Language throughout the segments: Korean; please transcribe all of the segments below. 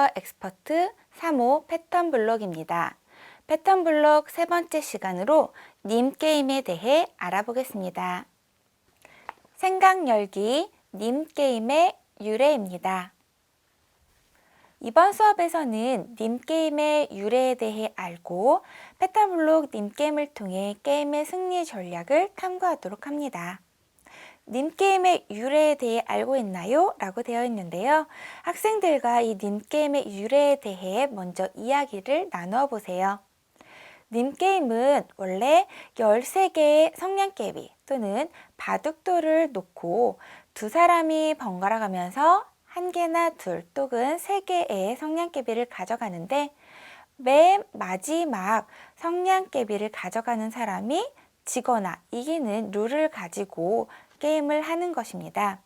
컴퓨터 엑스퍼트 3호 패턴 블록입니다. 패턴 블록 세 번째 시간으로 님 게임에 대해 알아보겠습니다. 생각 열기 님 게임의 유래입니다. 이번 수업에서는 님 게임의 유래에 대해 알고 패턴 블록 님 게임을 통해 게임의 승리 전략을 탐구하도록 합니다. 님 게임의 유래에 대해 알고 있나요? 라고 되어 있는데요. 학생들과 이 님 게임의 유래에 대해 먼저 이야기를 나누어 보세요. 님 게임은 원래 13개의 성냥개비 또는 바둑돌을 놓고 두 사람이 번갈아 가면서 한 개나 둘 또는 세 개의 성냥개비를 가져가는데 맨 마지막 성냥개비를 가져가는 사람이 지거나 이기는 룰을 가지고 게임을 하는 것입니다.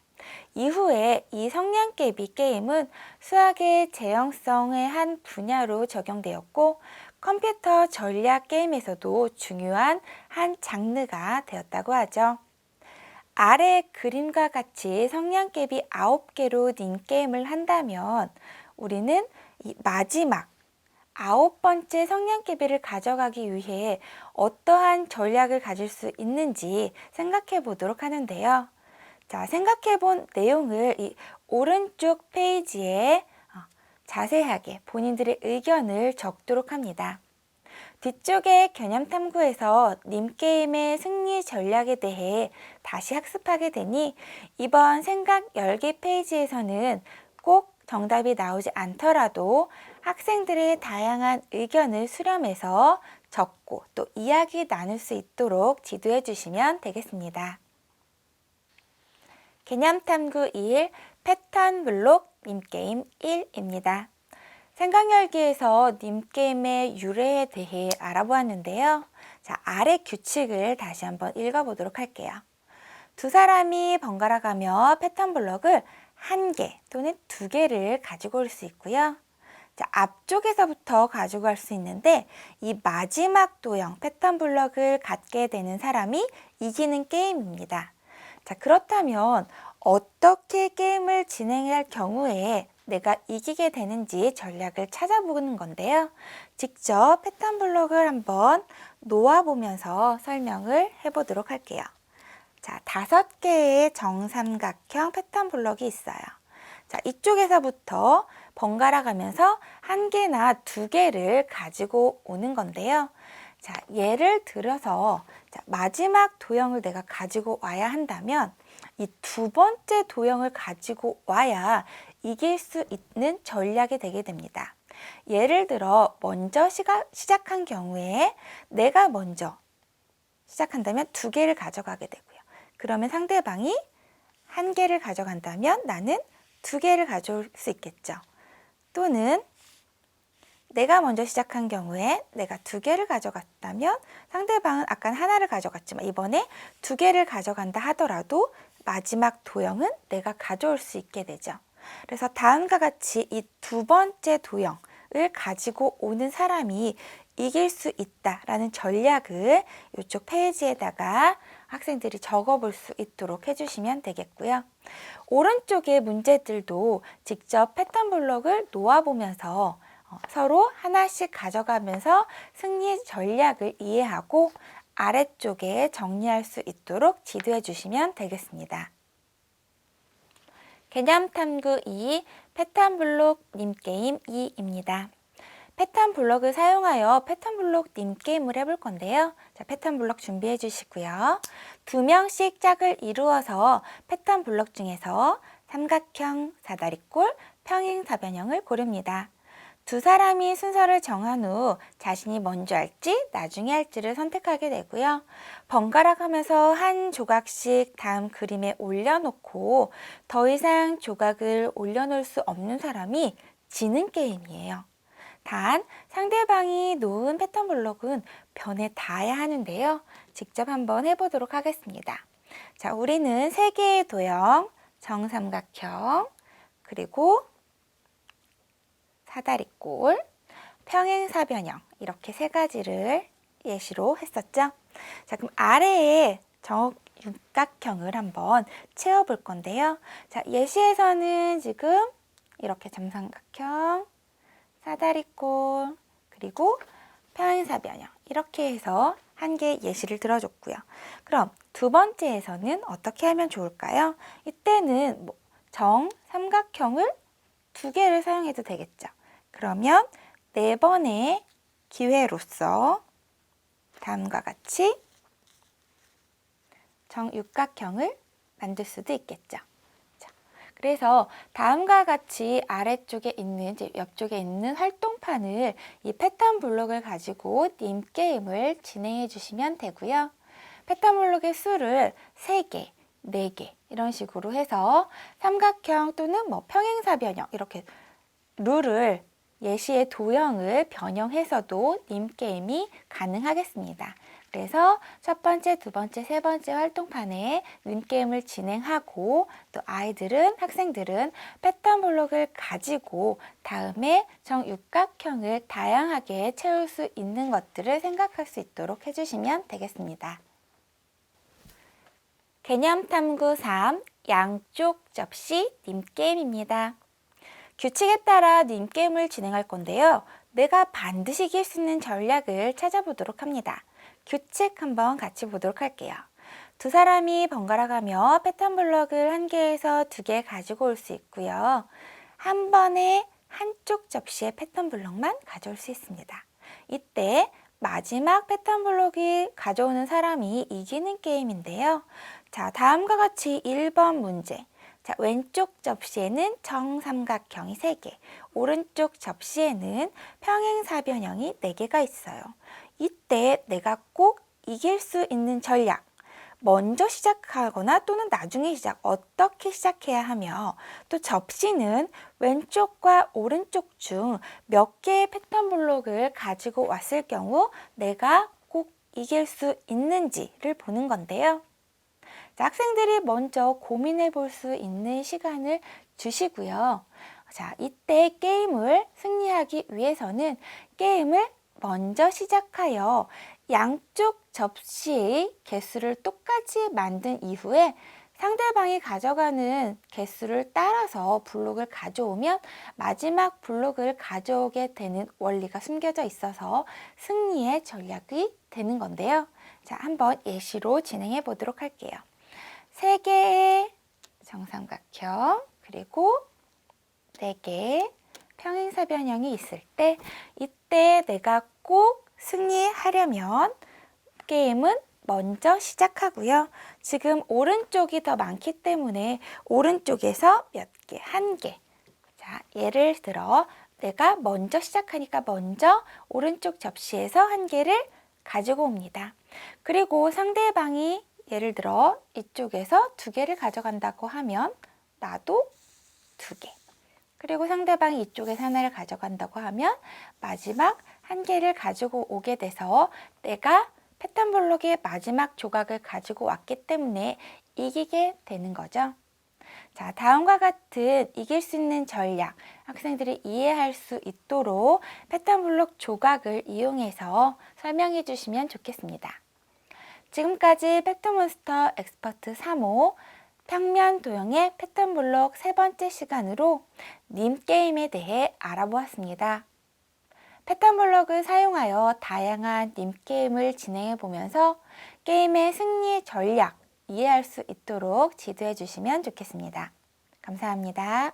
이후에 이 성냥개비 게임은 수학의 재형성의 한 분야로 적용되었고 컴퓨터 전략 게임에서도 중요한 한 장르가 되었다고 하죠. 아래 그림과 같이 성냥개비 9개로 닌 게임을 한다면 우리는 이 마지막 9번째 성냥개비를 가져가기 위해 어떠한 전략을 가질 수 있는지 생각해 보도록 하는데요. 자, 생각해 본 내용을 이 오른쪽 페이지에 자세하게 본인들의 의견을 적도록 합니다. 뒤쪽의 개념 탐구에서 님 게임의 승리 전략에 대해 다시 학습하게 되니 이번 생각 열기 페이지에서는 꼭 정답이 나오지 않더라도 학생들의 다양한 의견을 수렴해서 적고 또 이야기 나눌 수 있도록 지도해 주시면 되겠습니다. 개념 탐구 2일 패턴 블록 님게임 1입니다. 생각 열기에서 님게임의 유래에 대해 알아보았는데요. 자, 아래 규칙을 다시 한번 읽어보도록 할게요. 두 사람이 번갈아 가며 패턴 블록을 한 개 또는 두 개를 가지고 올 수 있고요. 자, 앞쪽에서부터 가지고 갈 수 있는데 이 마지막 도형 패턴 블록을 갖게 되는 사람이 이기는 게임입니다. 자, 그렇다면 어떻게 게임을 진행할 경우에 내가 이기게 되는지 전략을 찾아보는 건데요. 직접 패턴 블록을 한번 놓아보면서 설명을 해보도록 할게요. 자, 5개의 정삼각형 패턴 블록이 있어요. 자, 이쪽에서부터 번갈아 가면서 한 개나 두 개를 가지고 오는 건데요. 자, 예를 들어서 마지막 도형을 내가 가지고 와야 한다면 이 두 번째 도형을 가지고 와야 이길 수 있는 전략이 되게 됩니다. 예를 들어 먼저 시작한 경우에 내가 먼저 시작한다면 두 개를 가져가게 되고요. 그러면 상대방이 한 개를 가져간다면 나는 두 개를 가져올 수 있겠죠. 또는 내가 먼저 시작한 경우에 내가 두 개를 가져갔다면 상대방은 아까 하나를 가져갔지만 이번에 두 개를 가져간다 하더라도 마지막 도형은 내가 가져올 수 있게 되죠. 그래서 다음과 같이 이 두 번째 도형을 가지고 오는 사람이 이길 수 있다라는 전략을 이쪽 페이지에다가 학생들이 적어볼 수 있도록 해주시면 되겠고요. 오른쪽의 문제들도 직접 패턴 블록을 놓아보면서 서로 하나씩 가져가면서 승리 전략을 이해하고 아래쪽에 정리할 수 있도록 지도해 주시면 되겠습니다. 개념 탐구 2 패턴 블록 님게임 2입니다. 패턴 블록을 사용하여 패턴 블록 님게임을 해볼 건데요. 자, 패턴 블록 준비해 주시고요. 2명씩 짝을 이루어서 패턴 블록 중에서 삼각형, 사다리꼴, 평행사변형을 고릅니다. 두 사람이 순서를 정한 후 자신이 먼저 할지 나중에 할지를 선택하게 되고요. 번갈아 가면서 한 조각씩 다음 그림에 올려놓고 더 이상 조각을 올려놓을 수 없는 사람이 지는 게임이에요. 단 상대방이 놓은 패턴 블록은 변에 닿아야 하는데요. 직접 한번 해보도록 하겠습니다. 자, 우리는 3개의 도형, 정삼각형, 그리고 사다리꼴, 평행사변형 이렇게 3가지를 예시로 했었죠. 자, 그럼 아래에 정육각형을 한번 채워볼 건데요. 자, 예시에서는 지금 이렇게 정삼각형, 사다리꼴, 그리고 평행사 변형 이렇게 해서 한 개 예시를 들어줬고요. 그럼 두 번째에서는 어떻게 하면 좋을까요? 이때는 정삼각형을 두 개를 사용해도 되겠죠. 그러면 네 번의 기회로서 다음과 같이 정육각형을 만들 수도 있겠죠. 자, 그래서 다음과 같이 아래쪽에 있는, 옆쪽에 있는 활동판을 이 패턴 블록을 가지고 님 게임을 진행해 주시면 되고요. 패턴 블록의 수를 3개, 4개 이런 식으로 해서 삼각형 또는 평행사 변형 이렇게 룰을 예시의 도형을 변형해서도 님 게임이 가능하겠습니다. 그래서 첫 번째, 두 번째, 세 번째 활동판에 님 게임을 진행하고 또 학생들은 패턴 블록을 가지고 다음에 정육각형을 다양하게 채울 수 있는 것들을 생각할 수 있도록 해주시면 되겠습니다. 개념 탐구 3, 양쪽 접시 님 게임입니다. 규칙에 따라 님 게임을 진행할 건데요. 내가 반드시 이길 수 있는 전략을 찾아보도록 합니다. 규칙 한번 같이 보도록 할게요. 두 사람이 번갈아 가며 패턴 블록을 한 개에서 2개 가지고 올 수 있고요. 한 번에 한쪽 접시에 패턴 블록만 가져올 수 있습니다. 이때 마지막 패턴 블록이 가져오는 사람이 이기는 게임인데요. 자, 다음과 같이 1번 문제. 자, 왼쪽 접시에는 정삼각형이 3개, 오른쪽 접시에는 평행사변형이 4개가 있어요. 이때 내가 꼭 이길 수 있는 전략, 먼저 시작하거나 또는 나중에 어떻게 시작해야 하며 또 접시는 왼쪽과 오른쪽 중 몇 개의 패턴 블록을 가지고 왔을 경우 내가 꼭 이길 수 있는지를 보는 건데요. 자, 학생들이 먼저 고민해 볼 수 있는 시간을 주시고요. 자, 이때 게임을 승리하기 위해서는 게임을 먼저 시작하여 양쪽 접시의 개수를 똑같이 만든 이후에 상대방이 가져가는 개수를 따라서 블록을 가져오면 마지막 블록을 가져오게 되는 원리가 숨겨져 있어서 승리의 전략이 되는 건데요. 자, 한번 예시로 진행해 보도록 할게요. 3개의 정삼각형 그리고 4개의 평행사 변형이 있을 때 이때 내가 꼭 승리하려면 게임은 먼저 시작하고요. 지금 오른쪽이 더 많기 때문에 오른쪽에서 몇 개, 한 개. 자, 예를 들어 내가 먼저 시작하니까 먼저 오른쪽 접시에서 한 개를 가지고 옵니다. 그리고 상대방이 예를 들어 이쪽에서 2개를 가져간다고 하면 나도 2개. 그리고 상대방이 이쪽에서 하나를 가져간다고 하면 마지막 한 개를 가지고 오게 돼서 내가 패턴 블록의 마지막 조각을 가지고 왔기 때문에 이기게 되는 거죠. 자, 다음과 같은 이길 수 있는 전략, 학생들이 이해할 수 있도록 패턴 블록 조각을 이용해서 설명해 주시면 좋겠습니다. 지금까지 팩토몬스터 엑스퍼트 3호 평면 도형의 패턴 블록 세 번째 시간으로 님 게임에 대해 알아보았습니다. 패턴 블록을 사용하여 다양한 님 게임을 진행해 보면서 게임의 승리 전략 이해할 수 있도록 지도해 주시면 좋겠습니다. 감사합니다.